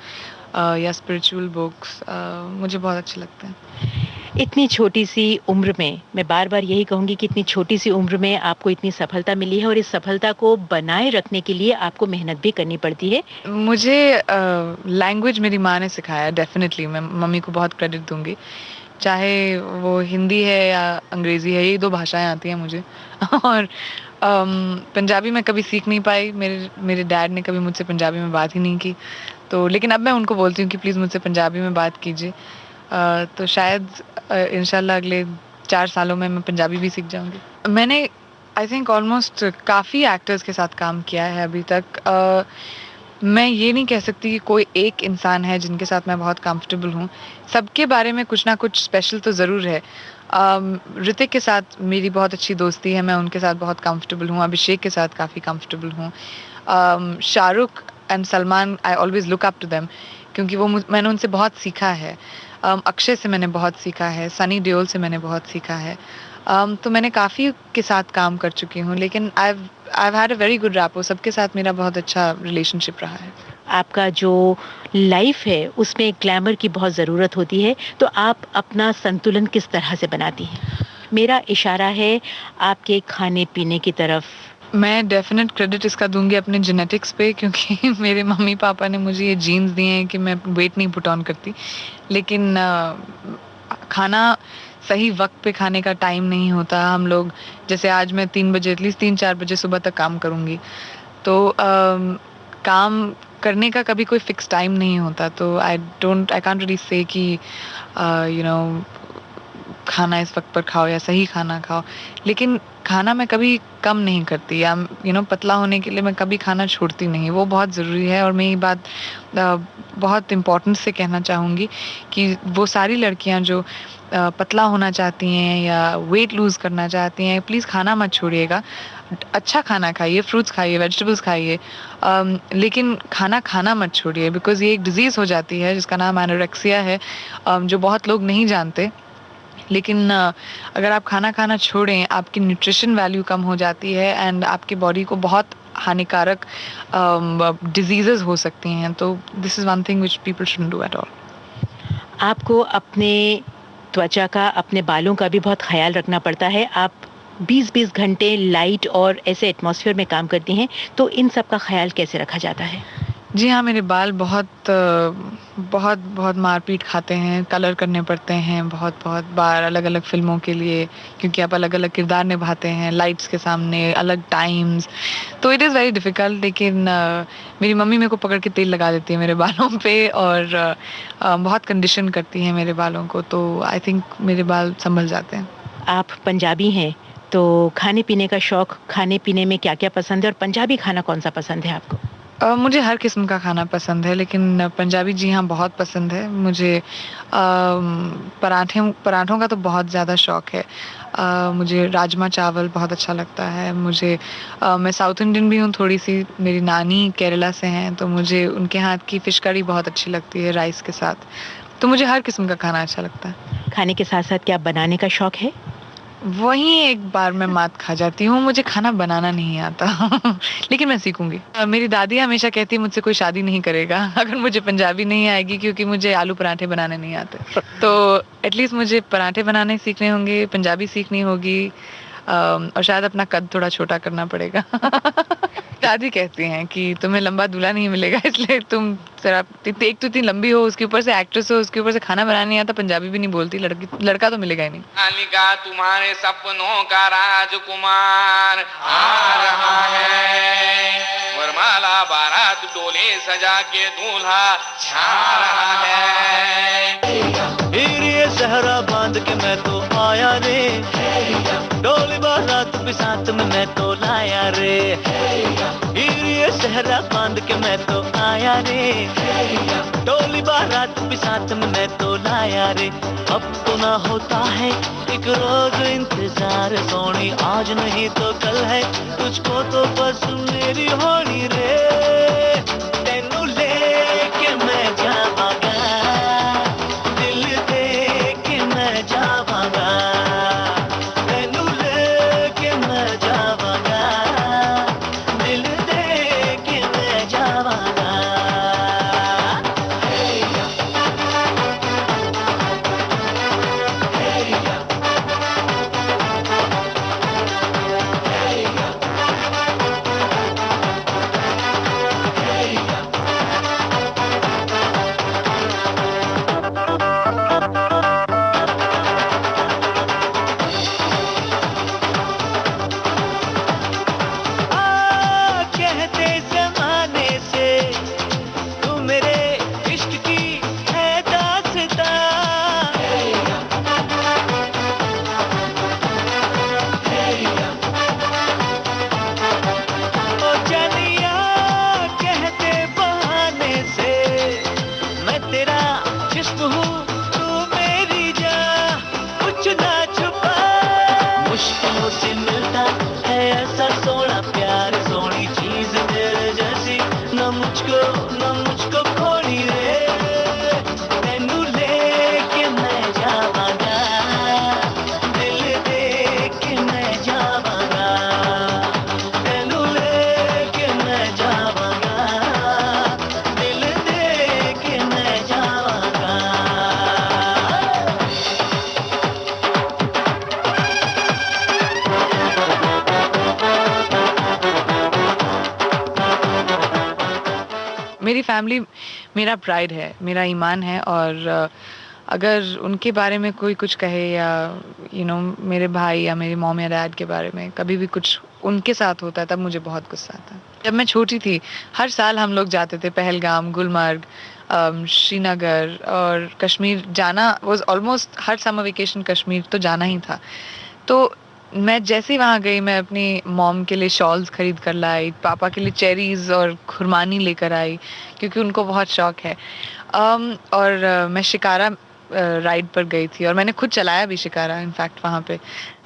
या स्पिरिचुअल बुक्स मुझे बहुत अच्छे लगते हैं। इतनी छोटी सी उम्र में, मैं बार-बार यही कहूँगी कि इतनी छोटी सी उम्र में आपको इतनी सफलता मिली है और इस सफलता को बनाए रखने के लिए आपको मेहनत भी करनी पड़ती है। मुझे लैंग्वेज मेरी माँ ने सिखाया, डेफिनेटली मैं मम्मी को बहुत क्रेडिट दूँगी। चाहे वो हिंदी है या अंग्रेज़ी है, यही 2 भाषाएँ आती हैं मुझे। और पंजाबी मैं कभी सीख नहीं पाई, मेरे डैड ने कभी मुझसे पंजाबी में बात ही नहीं की। तो लेकिन अब मैं उनको बोलती हूँ कि प्लीज़ मुझसे पंजाबी में बात कीजिए। तो शायद इंशाल्लाह अगले 4 सालों में मैं पंजाबी भी सीख जाऊँगी। मैंने आई थिंक ऑलमोस्ट काफ़ी एक्टर्स के साथ काम किया है अभी तक। मैं ये नहीं कह सकती कि कोई एक इंसान है जिनके साथ मैं बहुत कंफर्टेबल हूँ। सबके बारे में कुछ ना कुछ स्पेशल तो ज़रूर है। ऋतिक के साथ मेरी बहुत अच्छी दोस्ती है, मैं उनके साथ बहुत कंफर्टेबल हूँ। अभिषेक के साथ काफ़ी कंफर्टेबल हूँ। Shahrukh and Salman, I always look up to them, क्योंकि मैंने उनसे बहुत सीखा है। अक्षय से मैंने बहुत सीखा है, सनी देओल से मैंने बहुत सीखा है। तो मैंने काफ़ी के साथ काम कर चुकी हूँ, लेकिन I've had a very good rapport, सबके साथ मेरा बहुत अच्छा रिलेशनशिप रहा है। आपका जो लाइफ है उसमें ग्लैमर की बहुत ज़रूरत होती है, तो आप अपना संतुलन किस तरह से बनाती हैं? मेरा इशारा है आपके खाने-पीने की तरफ। मैं डेफिनेट क्रेडिट इसका दूँगी अपने जेनेटिक्स पे, क्योंकि मेरे मम्मी-पापा ने मुझे ये जीन्स दिए हैं कि मैं वेट नहीं पुट ऑन करती। लेकिन खाना सही वक़्त पे खाने का टाइम नहीं होता। हम लोग, जैसे आज मैं 3 बजे, एटलीस्ट 3-4 बजे सुबह तक काम करूँगी। तो काम करने का कभी कोई फ़िक्स टाइम नहीं होता। तो आई कांट रियली से कि यू नो खाना इस वक़्त पर खाओ या सही खाना खाओ। लेकिन खाना मैं कभी कम नहीं करती, या पतला होने के लिए मैं कभी खाना छोड़ती नहीं। वो बहुत ज़रूरी है। और मैं ये बात बहुत इम्पोर्टेंस से कहना चाहूँगी कि वो सारी लड़कियाँ जो पतला होना चाहती हैं या वेट लूज़ करना चाहती हैं, प्लीज़ खाना मत छोड़िएगा। अच्छा खाना खाइए, फ्रूट्स खाइए, वेजिटेबल्स खाइए, लेकिन खाना मत छोड़िए, बिकॉज़ ये एक डिज़ीज़ हो जाती है जिसका नाम एनोरेक्सिया है, जो बहुत लोग नहीं जानते। लेकिन अगर आप खाना छोड़ें, आपकी न्यूट्रिशन वैल्यू कम हो जाती है एंड आपकी बॉडी को बहुत हानिकारक डिजीज़ेज़ हो सकती हैं। तो this is one thing which people shouldn't do at all. आपको अपने त्वचा का, अपने बालों का भी बहुत ख़्याल रखना पड़ता है। आप 20-20 घंटे लाइट और ऐसे एटमॉस्फेयर में काम करती हैं, तो इन सब का ख़्याल कैसे रखा जाता है? जी हाँ, मेरे बाल बहुत मार-पीट खाते हैं, कलर करने पड़ते हैं बहुत बार अलग-अलग फ़िल्मों के लिए, क्योंकि आप अलग-अलग किरदार निभाते हैं, लाइट्स के सामने, अलग टाइम्स, तो इट इज़ वेरी डिफ़िकल्ट। लेकिन मेरी मम्मी मेरे को पकड़ के तेल लगा देती है मेरे बालों पे, और बहुत कंडीशन करती हैं मेरे बालों को, तो आई थिंक मेरे बाल सँभल जाते हैं। आप पंजाबी हैं, तो खाने-पीने का शौक, खाने-पीने में क्या-क्या पसंद है और पंजाबी खाना कौन-सा पसंद है आपको? मुझे हर किस्म का खाना पसंद है, लेकिन पंजाबी जी हाँ बहुत पसंद है। मुझे पराठों का तो बहुत ज़्यादा शौक है। मुझे राजमा चावल बहुत अच्छा लगता है। मैं साउथ इंडियन भी हूँ थोड़ी-सी, मेरी नानी केरला से हैं, तो मुझे उनके हाथ की फ़िश करी बहुत अच्छी लगती है राइस के साथ। तो मुझे हर किस्म का खाना अच्छा लगता है। खाने के साथ-साथ क्या बनाने का शौक है? वहीं एक बार मैं मात खा जाती हूँ, मुझे खाना बनाना नहीं आता। लेकिन मैं सीखूँगी। मेरी दादी हमेशा कहती है मुझसे कोई शादी नहीं करेगा अगर मुझे पंजाबी नहीं आएगी, क्योंकि मुझे आलू पराठे बनाने नहीं आते। तो एटलीस्ट मुझे पराठे बनाने सीखने होंगे, पंजाबी सीखनी होगी, और शायद अपना कद थोड़ा छोटा करना पड़ेगा। दादी कहती हैं कि तुम्हें लंबा दूल्हा नहीं मिलेगा, इसलिए तुम जरा एक तो इतनी लंबी हो, उसके ऊपर से एक्ट्रेस हो, उसके ऊपर से खाना बनाना नहीं आता, पंजाबी भी नहीं बोलती, लड़का तो मिलेगा ही नहीं। अलिका तुम्हारे सपनों का राजकुमार आ रहा है, वरमाला बारात डोले सजा के दूल्हा छा रहा है। हीरे सहरा बांध के मैं तो आया रे, डोली बारात भी साथ में मैं तो लाया रे। हीरे सहरा बांध के मैं तो आया रे, डोली बारात भी साथ में मैं तो लाया रे। अब तो ना होता है एक रोज इंतजार सोनी, आज नहीं तो कल है, तुझको तो बस मेरी होनी रे। तेनू लेके मैं जावांगा, दिल दे के मैं जावांगा, तेनू लेके मैं जावांगा, दिल दे के मैं जावांगा। कहते जमाने से तू मेरे इश्क की है दास्तां, ओ जानिया कहते बहाने से मैं तेरा जिस्म हूँ, तू मेरी जान, कुछ ना छुपा। मुश्किलों से मिलता है ऐसा सोना प्यार, सोनी चीज तेरे जैसी न मुझको खोनी रे। तेनू लेके मैं जावांगा, दिल दे के मैं जावांगा, तेनू लेके मैं जावांगा, दिल दे के मैं जावांगा। मेरी फैमिली मेरा प्राइड है, मेरा ईमान है, और अगर उनके बारे में कोई कुछ कहे या मेरे भाई या मेरी मॉम या डैड के बारे में कभी भी कुछ उनके साथ होता है, तब मुझे बहुत गुस्सा आता है। जब मैं छोटी थी, हर साल हम लोग जाते थे पहलगाम, गुलमर्ग, श्रीनगर और कश्मीर जाना was almost her summer vacation Kashmir तो जाना ही था। तो मैं जैसे ही वहाँ गई, मैं अपनी मॉम के लिए शॉल्स खरीद कर लाई, पापा के लिए चेरीज और खुरमानी लेकर आई, क्योंकि उनको बहुत शौक है। और मैं शिकारा राइड पर गई थी, और मैंने खुद चलाया भी शिकारा इनफैक्ट वहाँ पे।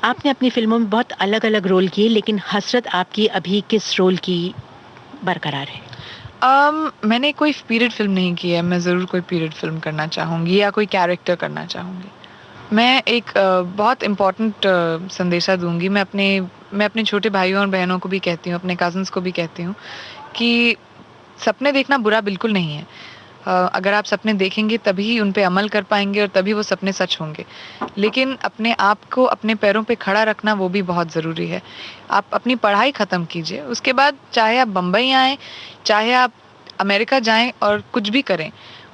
आपने अपनी फिल्मों में बहुत अलग अलग रोल किए, लेकिन हसरत आपकी अभी किस रोल की बरकरार है? मैंने कोई पीरियड फिल्म नहीं की है, मैं ज़रूर कोई पीरियड फिल्म करना चाहूँगी या कोई कैरेक्टर करना चाहूँगी। मैं एक बहुत इम्पोर्टेंट संदेशा दूंगी। मैं अपने छोटे भाइयों और बहनों को भी कहती हूँ, अपने कज़न्स को भी कहती हूँ कि सपने देखना बुरा बिल्कुल नहीं है। अगर आप सपने देखेंगे तभी उन पे अमल कर पाएंगे और तभी वो सपने सच होंगे। लेकिन अपने आप को अपने पैरों पे खड़ा रखना वो भी बहुत ज़रूरी है। आप अपनी पढ़ाई ख़त्म कीजिए, उसके बाद चाहे आप बम्बई आएँ, चाहे आप अमेरिका जाएँ और कुछ भी करें,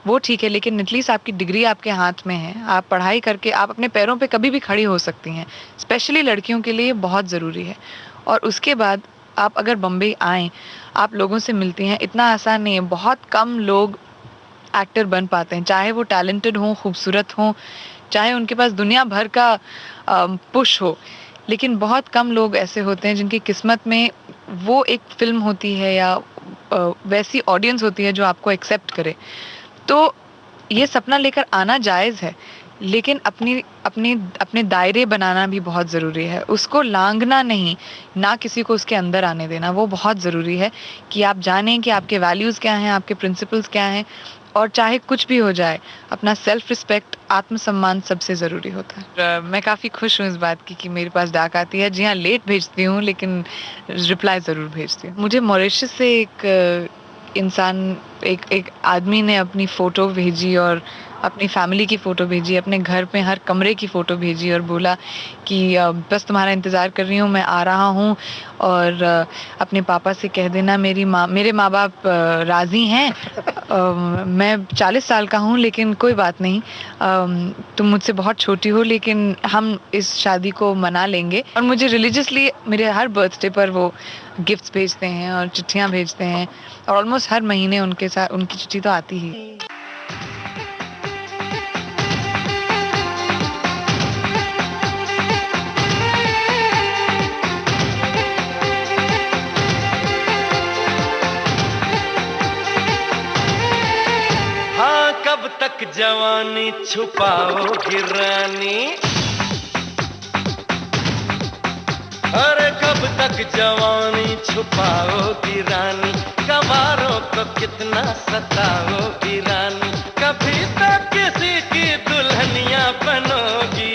वो ठीक है, लेकिन एटलीस्ट आपकी डिग्री आपके हाथ में है। आप पढ़ाई करके आप अपने पैरों पे कभी भी खड़ी हो सकती हैं। स्पेशली लड़कियों के लिए बहुत ज़रूरी है। और उसके बाद आप अगर बम्बई आएँ, आप लोगों से मिलती हैं, इतना आसान नहीं है। बहुत कम लोग एक्टर बन पाते हैं, चाहे वो टैलेंटेड हों, खूबसूरत हों, चाहे उनके पास दुनिया भर का पुश हो, लेकिन बहुत कम लोग ऐसे होते हैं जिनकी किस्मत में वो एक फिल्म होती है या वैसी ऑडियंस होती है जो आपको एक्सेप्ट करे। तो ये सपना लेकर आना जायज़ है, लेकिन अपने दायरे बनाना भी बहुत ज़रूरी है। उसको लांघना नहीं, ना किसी को उसके अंदर आने देना, वो बहुत ज़रूरी है कि आप जानें कि आपके वैल्यूज़ क्या हैं, आपके प्रिंसिपल्स क्या हैं, और चाहे कुछ भी हो जाए, अपना सेल्फ रिस्पेक्ट, आत्मसम्मान सबसे ज़रूरी होता है। मैं काफ़ी खुश हूँ इस बात की कि मेरे पास डाक आती है। जी हाँ, लेट भेजती हूँ, लेकिन रिप्लाई ज़रूर भेजती हूँ। मुझे मॉरिशस से इंसान एक आदमी ने अपनी फ़ोटो भेजी और अपनी फैमिली की फ़ोटो भेजी, अपने घर पे हर कमरे की फ़ोटो भेजी और बोला कि बस तुम्हारा इंतज़ार कर रही हूँ, मैं आ रहा हूँ और अपने पापा से कह देना मेरे माँ बाप राज़ी हैं। मैं 40 साल का हूँ लेकिन कोई बात नहीं, तुम मुझसे बहुत छोटी हो लेकिन हम इस शादी को मना लेंगे। और मुझे रिलीजियसली मेरे हर बर्थडे पर वो गिफ्ट्स भेजते हैं और चिट्ठियाँ भेजते हैं और ऑलमोस्ट हर महीने उनके साथ उनकी चिट्ठी तो आती ही। हाँ, कब तक जवानी छुपाओगी रानी, अरे कब तक जवानी छुपाओगी रानी, कवारों को कितना सताओगी रानी, कभी तो किसी की दुल्हनिया बनोगी,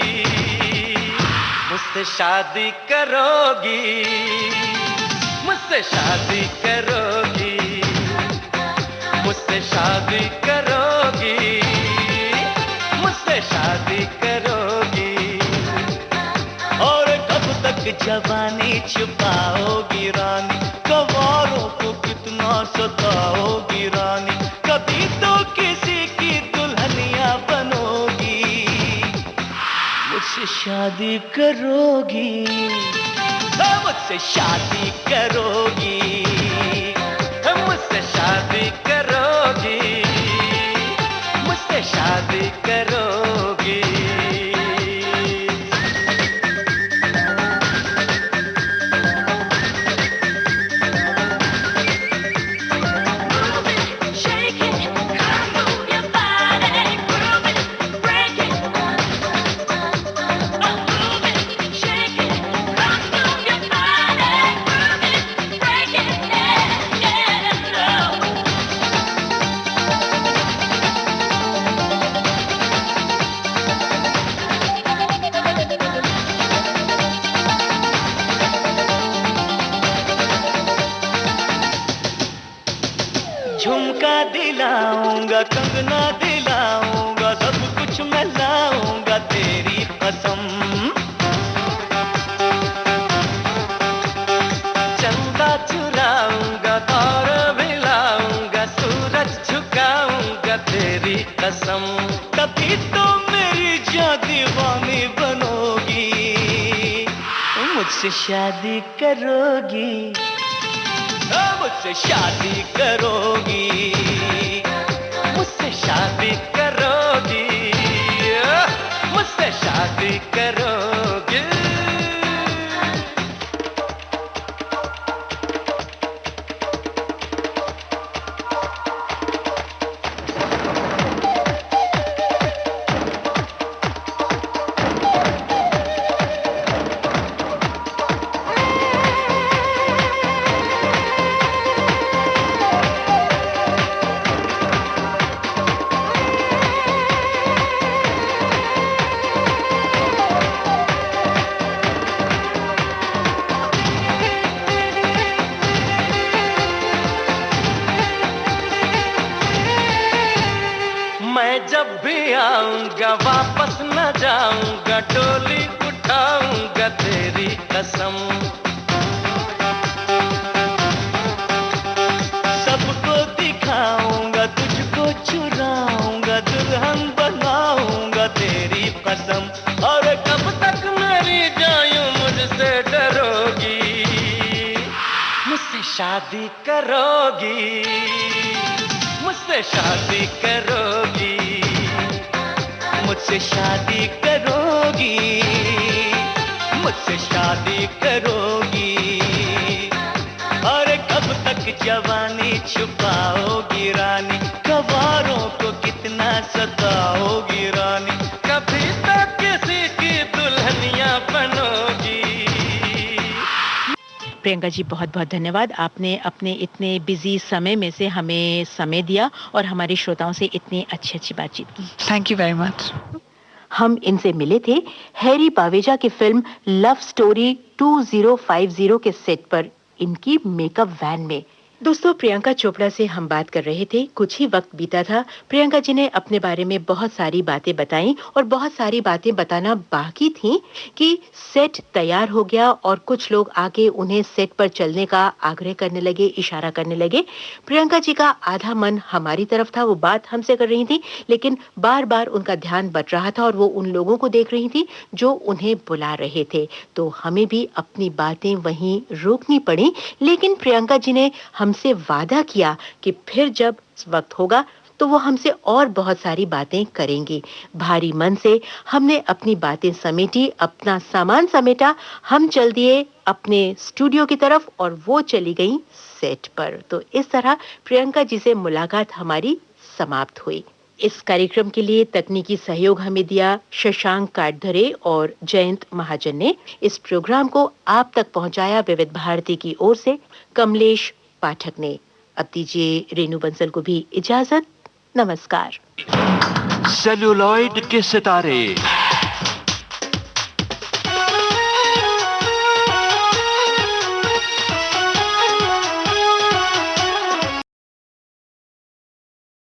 मुझसे शादी करोगी, मुझसे शादी करोगी, मुझसे शादी करोगी, मुझसे शादी करोगी। और कब तक जवानी छुपाओगी रानी, कवारों को कितना सताओगी रानी, कभी तो किसी की दुल्हनिया बनोगी, मुझसे शादी करोगी, मुझसे शादी करोगी, मुझसे शादी करोगी, मुझसे शादी करोगी। झुमका दिलाऊंगा, कंगना दिलाऊंगा, सब कुछ मैं लाऊंगा तेरी कसम, चंदा चुराऊंगा, तारे भी लाऊंगा, सूरज झुकाऊंगा तेरी कसम, तभी तो मेरी जान दीवानी बनोगी, मुझसे शादी करोगी, मुझसे शादी करोगी, मुझसे शादी करोगी, मुझसे शादी करोगी। मैं जब भी आऊंगा वापस न जाऊंगा, डोली उठाऊंगा तेरी कसम, सबको दिखाऊंगा, तुझको चुराऊंगा, दुल्हन बनाऊंगा तेरी कसम, और कब तक मेरी जायूं मुझसे डरोगी, मुझसे शादी करोगी, मुझसे शादी करोगी, मुझसे शादी करोगी, मुझसे शादी करोगी, और कब तक जवानी छुपाओगी रानी, कवारों को कितना सताओगी रानी, कभी तो किसी की दुल्हनिया बनोगी। प्रियंका जी, बहुत बहुत धन्यवाद। आपने अपने इतने बिजी समय में से हमें समय दिया और हमारे श्रोताओं से इतनी अच्छी अच्छी बातचीत की। Thank you very much. हम इनसे मिले थे हैरी पावेजा की फिल्म लव स्टोरी 2050 के सेट पर, इनकी मेकअप वैन में। दोस्तों, प्रियंका चोपड़ा से हम बात कर रहे थे। कुछ ही वक्त बीता था, प्रियंका जी ने अपने बारे में बहुत सारी बातें बताई और बहुत सारी बातें बताना बाकी थी कि सेट तैयार हो गया और कुछ लोग आके उन्हें सेट पर चलने का आग्रह करने लगे, इशारा करने लगे। प्रियंका जी का आधा मन हमारी तरफ था, वो बात हमसे कर रही थी, लेकिन बार-बार उनका ध्यान बट रहा था और वो उन लोगों को देख रही थी जो उन्हें बुला रहे थे। तो हमें भी अपनी बातें वहीं रोकनी पड़ी, लेकिन प्रियंका जी ने हमसे वादा किया कि फिर जब वक्त होगा तो वो हमसे और बहुत सारी बातें करेंगी। भारी मन से हमने अपनी बातें समेटी, अपना सामान समेटा, हम चल दिए अपने स्टूडियो की तरफ और वो चली गई सेट पर। तो इस तरह प्रियंका जी से मुलाकात हमारी समाप्त हुई। इस कार्यक्रम के लिए तकनीकी सहयोग हमें दिया शशांक काटधरे और जयंत महाजन ने। इस प्रोग्राम को आप तक पहुंचाया विविध भारती की ओर से कमलेश पाठक ने। अब दीजिए रेणु बंसल को भी इजाजत। नमस्कार। सेल्यूलॉइड के सितारे।